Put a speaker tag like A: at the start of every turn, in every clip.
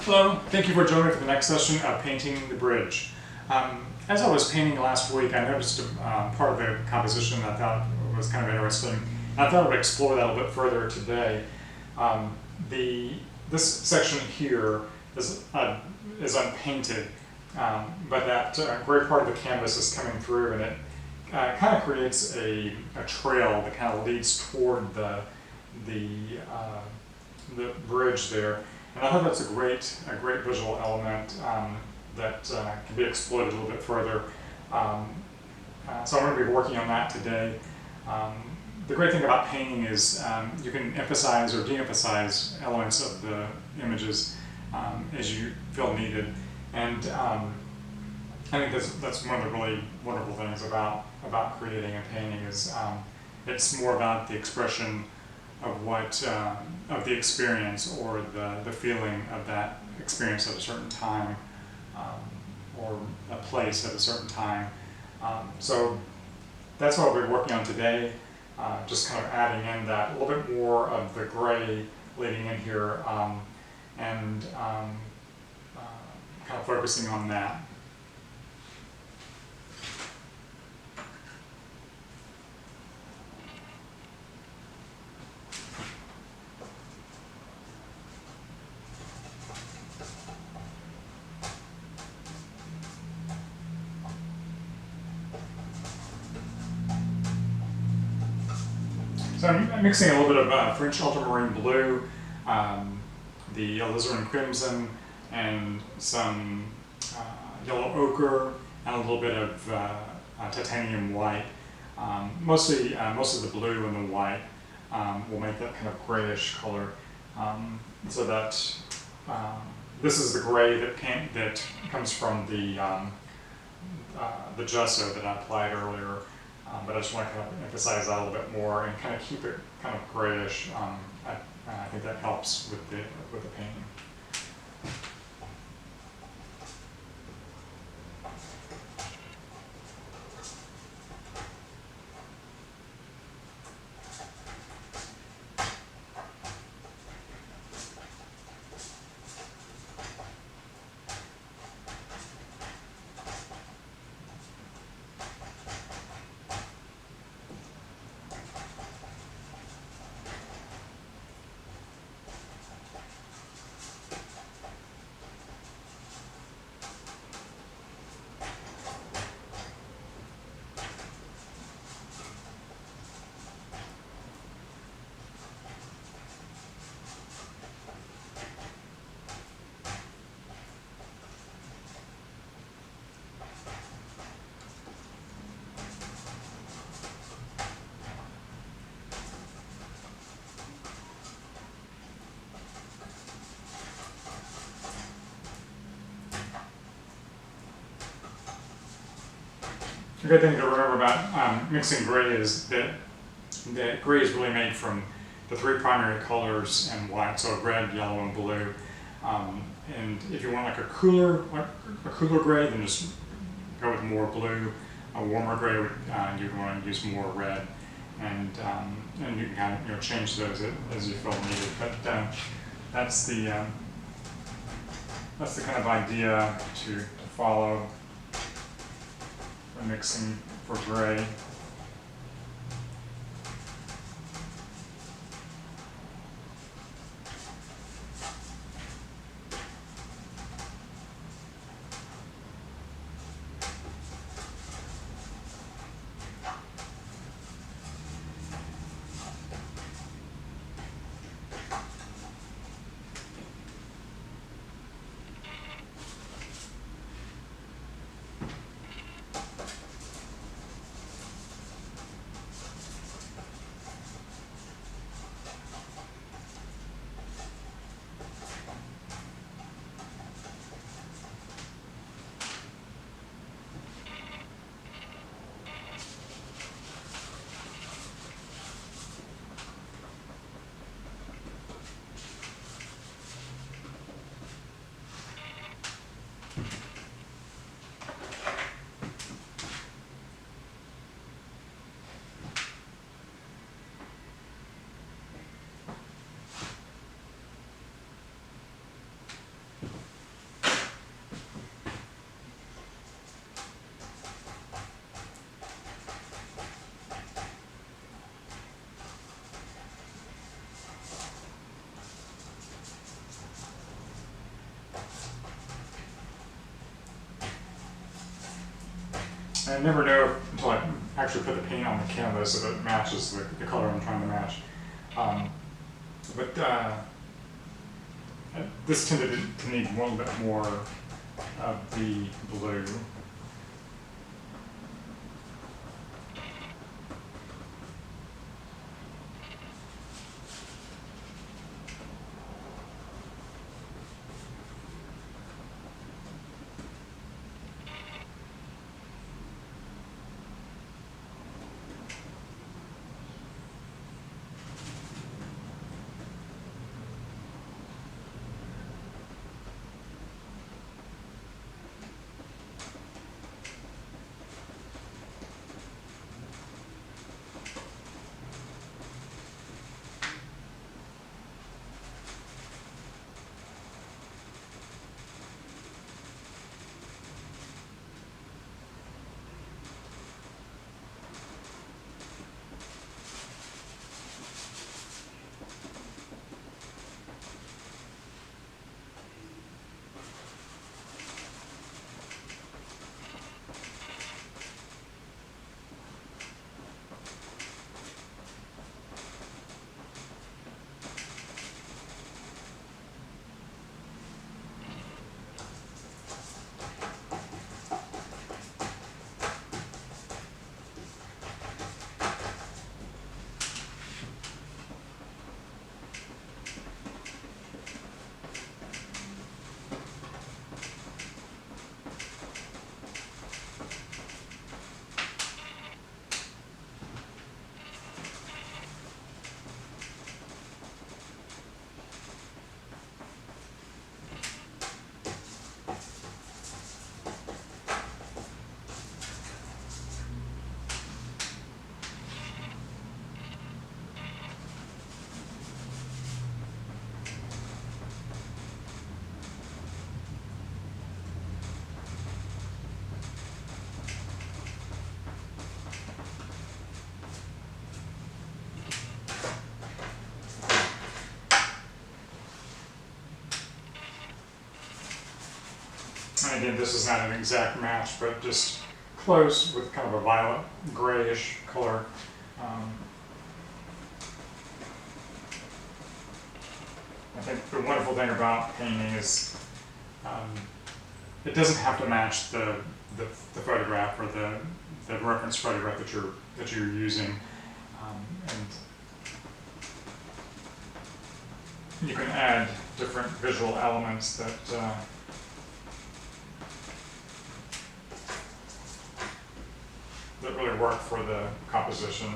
A: Hello, thank you for joining me for the next session of Painting the Bridge. As I was painting last week, I noticed part of the composition that I thought was kind of interesting. I thought I would explore that a little bit further today. This section here is unpainted, but that great part of the canvas is coming through, and it kind of creates a trail that kind of leads toward the bridge there. And I thought that's a great visual element that can be exploited a little bit further. So I'm going to be working on that today. The great thing about painting is you can emphasize or de-emphasize elements of the images as you feel needed. And I think that's one of the really wonderful things about creating a painting is it's more about the expression of what of the experience or the feeling of that experience at a certain time or a place at a certain time. So that's what we'll be working on today, just kind of adding in that a little bit more of the gray leading in here and kind of focusing on that. So I'm mixing a little bit of French ultramarine blue, the alizarin crimson, and some yellow ochre, and a little bit of titanium white. Most of the blue and the white will make that kind of grayish color. So that this is the gray that comes from the gesso that I applied earlier. But I just want to kind of emphasize that a little bit more and kind of keep it kind of grayish. I think that helps with the painting. The good thing to remember about mixing gray is that gray is really made from the three primary colors and white, so red, yellow, and blue. And if you want like a cooler gray, then just go with more blue. A warmer gray, you'd want to use more red, and you can kind of change those as you feel needed. But that's the kind of idea to follow. Mixing for gray. I never know until I actually put the paint on the canvas if it matches the color I'm trying to match. But this tended to need a little bit more of the blue. And again, this is not an exact match, but just close with kind of a violet grayish color. I think the wonderful thing about painting is it doesn't have to match the photograph or the reference photograph that you're using, and you can add different visual elements that that really work for the composition.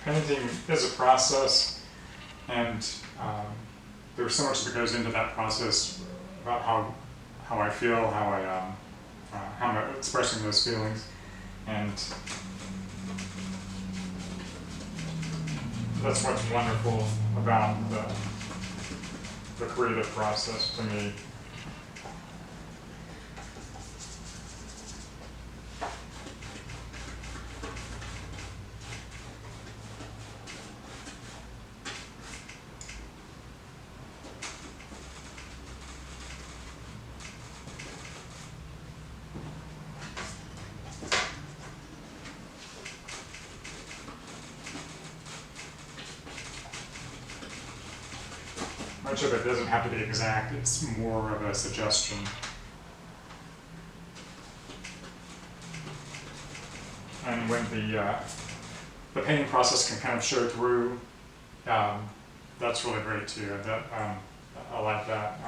A: Painting is a process, and there's so much that goes into that process about how I feel, how I'm expressing those feelings, and that's what's wonderful about the creative process to me. Much of it doesn't have to be exact, it's more of a suggestion. And when the painting process can kind of show through, that's really great too. I like that.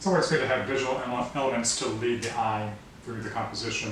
A: it's always good to have visual elements to lead the eye through the composition.